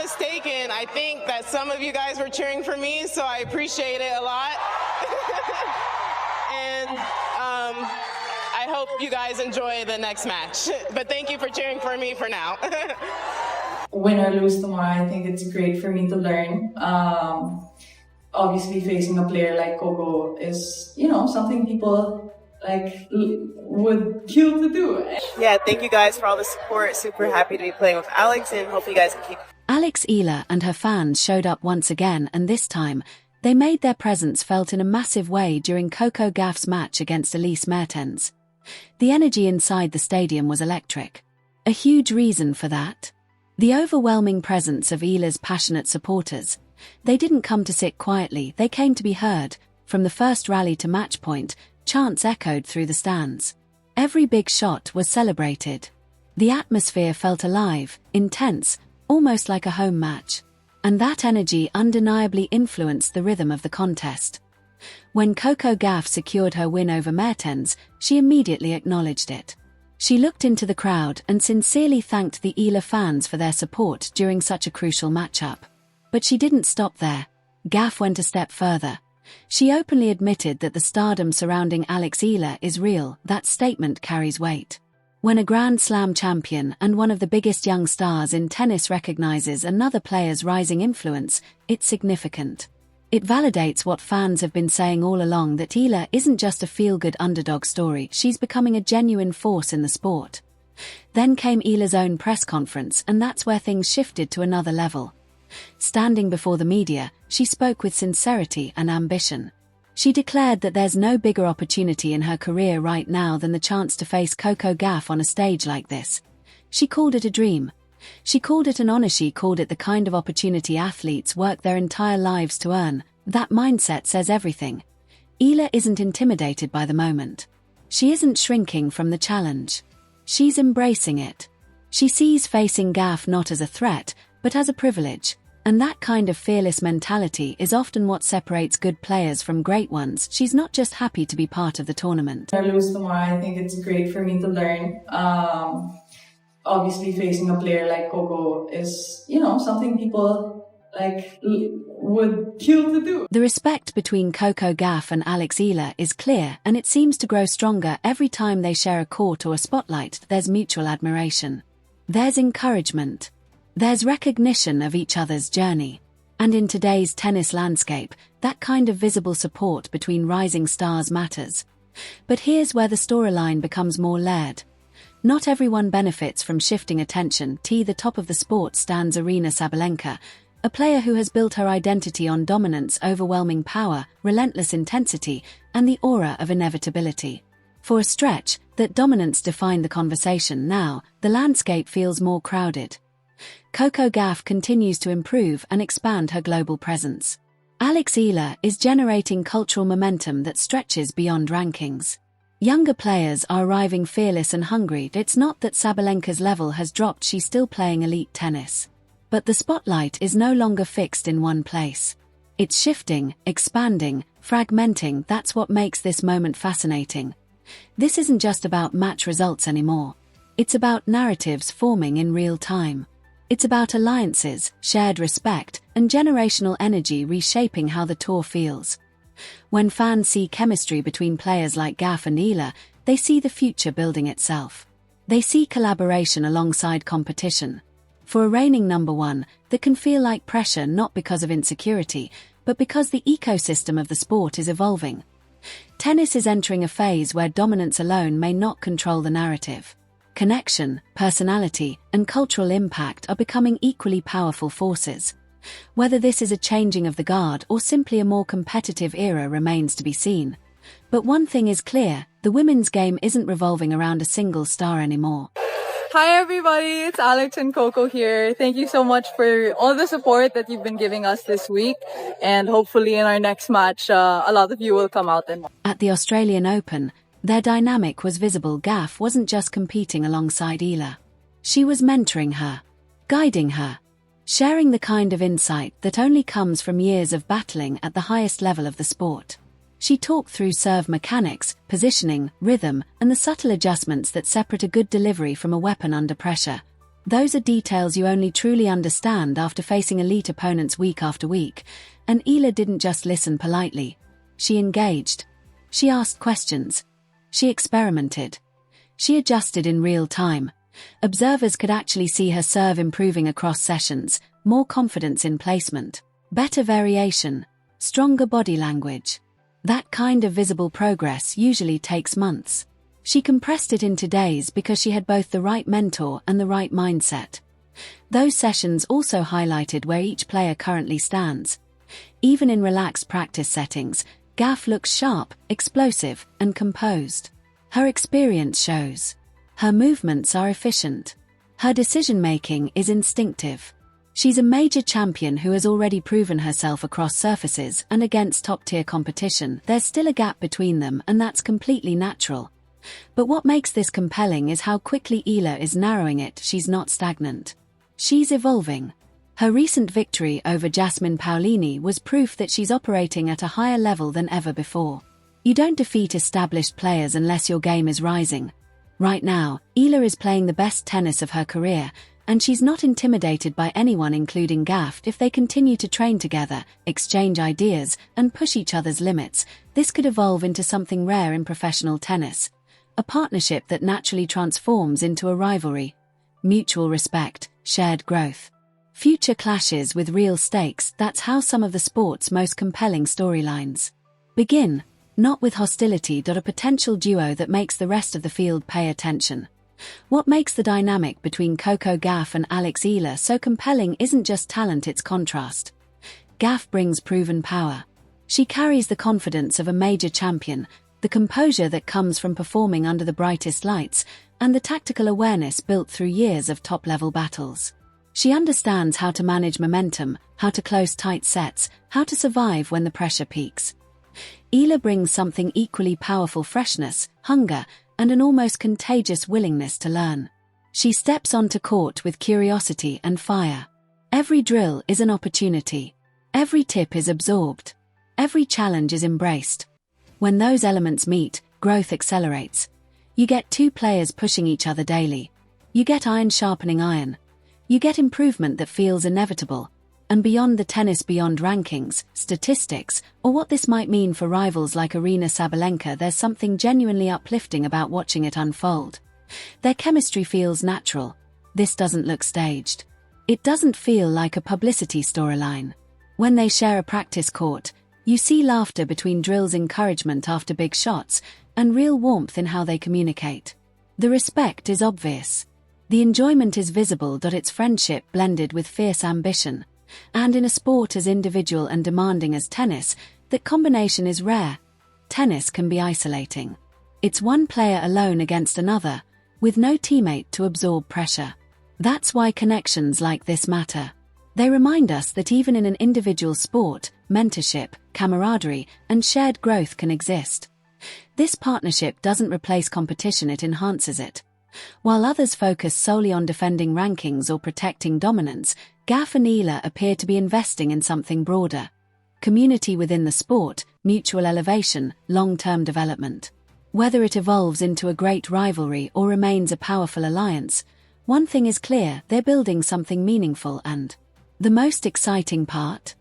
mistaken, I think that some of you guys were cheering for me, so I appreciate it a lot. And I hope you guys enjoy the next match. But thank you for cheering for me for now. Win or lose tomorrow, I think it's great for me to learn. Obviously, facing a player like Coco is, something people would kill to do. Yeah, thank you guys for all the support. Super happy to be playing with Alex, and hope you guys can keep. Alex Eala and her fans showed up once again, and this time, they made their presence felt in a massive way during Coco Gauff's match against Elise Mertens. The energy inside the stadium was electric. A huge reason for that? The overwhelming presence of Eala's passionate supporters. They didn't come to sit quietly, they came to be heard. From the first rally to match point, chants echoed through the stands. Every big shot was celebrated. The atmosphere felt alive, intense, almost like a home match. And that energy undeniably influenced the rhythm of the contest. When Coco Gauff secured her win over Mertens, she immediately acknowledged it. She looked into the crowd and sincerely thanked the Eala fans for their support during such a crucial matchup. But she didn't stop there. Gauff went a step further. She openly admitted that the stardom surrounding Alex Eala is real. That statement carries weight. When a Grand Slam champion and one of the biggest young stars in tennis recognizes another player's rising influence, it's significant. It validates what fans have been saying all along, that Eala isn't just a feel-good underdog story, she's becoming a genuine force in the sport. Then came Eala's own press conference, and that's where things shifted to another level. Standing before the media, she spoke with sincerity and ambition. She declared that there's no bigger opportunity in her career right now than the chance to face Coco Gauff on a stage like this. She called it a dream. She called it an honor. She called it the kind of opportunity athletes work their entire lives to earn. That mindset says everything. Eala isn't intimidated by the moment. She isn't shrinking from the challenge. She's embracing it. She sees facing Gauff not as a threat, but as a privilege. And that kind of fearless mentality is often what separates good players from great ones. She's not just happy to be part of the tournament. Win or lose tomorrow, I think it's great for me to learn. Obviously, facing a player like Coco is, something people would kill to do. The respect between Coco Gauff and Alex Eala is clear, and it seems to grow stronger every time they share a court or a spotlight. There's mutual admiration. There's encouragement. There's recognition of each other's journey. And in today's tennis landscape, that kind of visible support between rising stars matters. But here's where the storyline becomes more layered. Not everyone benefits from shifting attention. To the top of the sport stands Aryna Sabalenka, a player who has built her identity on dominance, overwhelming power, relentless intensity, and the aura of inevitability. For a stretch, that dominance defined the conversation. Now, the landscape feels more crowded. Coco Gauff continues to improve and expand her global presence. Alex Eala is generating cultural momentum that stretches beyond rankings. Younger players are arriving fearless and hungry. It's not that Sabalenka's level has dropped, she's still playing elite tennis. But the spotlight is no longer fixed in one place. It's shifting, expanding, fragmenting. That's what makes this moment fascinating. This isn't just about match results anymore. It's about narratives forming in real time. It's about alliances, shared respect, and generational energy reshaping how the tour feels. When fans see chemistry between players like Gauff and Eala, they see the future building itself. They see collaboration alongside competition. For a reigning number one, that can feel like pressure, not because of insecurity, but because the ecosystem of the sport is evolving. Tennis is entering a phase where dominance alone may not control the narrative. Connection, personality, and cultural impact are becoming equally powerful forces. Whether this is a changing of the guard or simply a more competitive era remains to be seen. But one thing is clear, the women's game isn't revolving around a single star anymore. Hi everybody, it's Alex and Coco here. Thank you so much for all the support that you've been giving us this week. And hopefully in our next match, a lot of you will come out and watch. At the Australian Open, their dynamic was visible. Gauff wasn't just competing alongside Eala. She was mentoring her, guiding her, sharing the kind of insight that only comes from years of battling at the highest level of the sport. She talked through serve mechanics, positioning, rhythm, and the subtle adjustments that separate a good delivery from a weapon under pressure. Those are details you only truly understand after facing elite opponents week after week, and Eala didn't just listen politely. She engaged. She asked questions. She experimented. She adjusted in real time. Observers could actually see her serve improving across sessions, more confidence in placement, better variation, stronger body language. That kind of visible progress usually takes months. She compressed it into days because she had both the right mentor and the right mindset. Those sessions also highlighted where each player currently stands. Even in relaxed practice settings, Gauff looks sharp, explosive, and composed. Her experience shows. Her movements are efficient. Her decision-making is instinctive. She's a major champion who has already proven herself across surfaces and against top-tier competition. There's still a gap between them, and that's completely natural. But what makes this compelling is how quickly Eala is narrowing it. She's not stagnant. She's evolving. Her recent victory over Jasmine Paolini was proof that she's operating at a higher level than ever before. You don't defeat established players unless your game is rising. Right now, Eala is playing the best tennis of her career, and she's not intimidated by anyone, including Gauff. If they continue to train together, exchange ideas, and push each other's limits, this could evolve into something rare in professional tennis. A partnership that naturally transforms into a rivalry. Mutual respect, shared growth. Future clashes with real stakes. That's how some of the sport's most compelling storylines begin. Not with hostility, a potential duo that makes the rest of the field pay attention. What makes the dynamic between Coco Gauff and Alex Eala so compelling isn't just talent, it's contrast. Gauff brings proven power. She carries the confidence of a major champion, the composure that comes from performing under the brightest lights, and the tactical awareness built through years of top-level battles. She understands how to manage momentum, how to close tight sets, how to survive when the pressure peaks. Eala brings something equally powerful: freshness, hunger, and an almost contagious willingness to learn. She steps onto court with curiosity and fire. Every drill is an opportunity. Every tip is absorbed. Every challenge is embraced. When those elements meet, growth accelerates. You get two players pushing each other daily. You get iron sharpening iron. You get improvement that feels inevitable. And beyond the tennis, beyond rankings, statistics, or what this might mean for rivals like Aryna Sabalenka, there's something genuinely uplifting about watching it unfold. Their chemistry feels natural. This doesn't look staged. It doesn't feel like a publicity storyline. When they share a practice court, you see laughter between drills, encouragement after big shots, and real warmth in how they communicate. The respect is obvious. The enjoyment is visible. It's friendship blended with fierce ambition. And in a sport as individual and demanding as tennis, that combination is rare. Tennis can be isolating. It's one player alone against another, with no teammate to absorb pressure. That's why connections like this matter. They remind us that even in an individual sport, mentorship, camaraderie, and shared growth can exist. This partnership doesn't replace competition, it enhances it. While others focus solely on defending rankings or protecting dominance, Gauff and Eala appear to be investing in something broader. Community within the sport, mutual elevation, long-term development. Whether it evolves into a great rivalry or remains a powerful alliance, one thing is clear: they're building something meaningful. And the most exciting part?